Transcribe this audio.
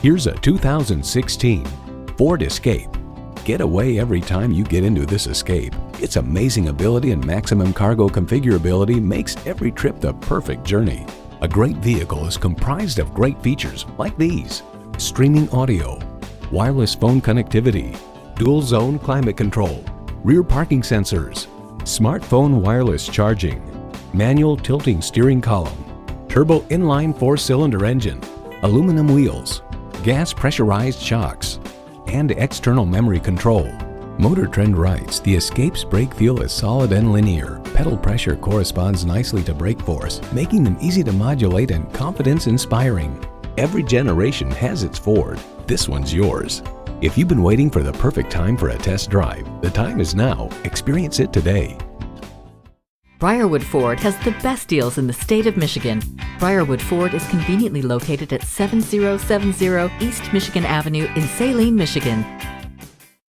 Here's a 2016 Ford Escape. Get away every time you get into this Escape. Its amazing ability and maximum cargo configurability makes every trip the perfect journey. A great vehicle is comprised of great features like these: streaming audio, wireless phone connectivity, dual zone climate control, rear parking sensors, smartphone wireless charging, manual tilting steering column, turbo inline 4-cylinder engine, aluminum wheels, gas pressurized shocks, and external memory control. Motor Trend writes, the Escape's brake feel is solid and linear. Pedal pressure corresponds nicely to brake force, making them easy to modulate and confidence-inspiring. Every generation has its Ford. This one's yours. If you've been waiting for the perfect time for a test drive, the time is now. Experience it today. Briarwood Ford has the best deals in the state of Michigan. Briarwood Ford is conveniently located at 7070 East Michigan Avenue in Saline, Michigan.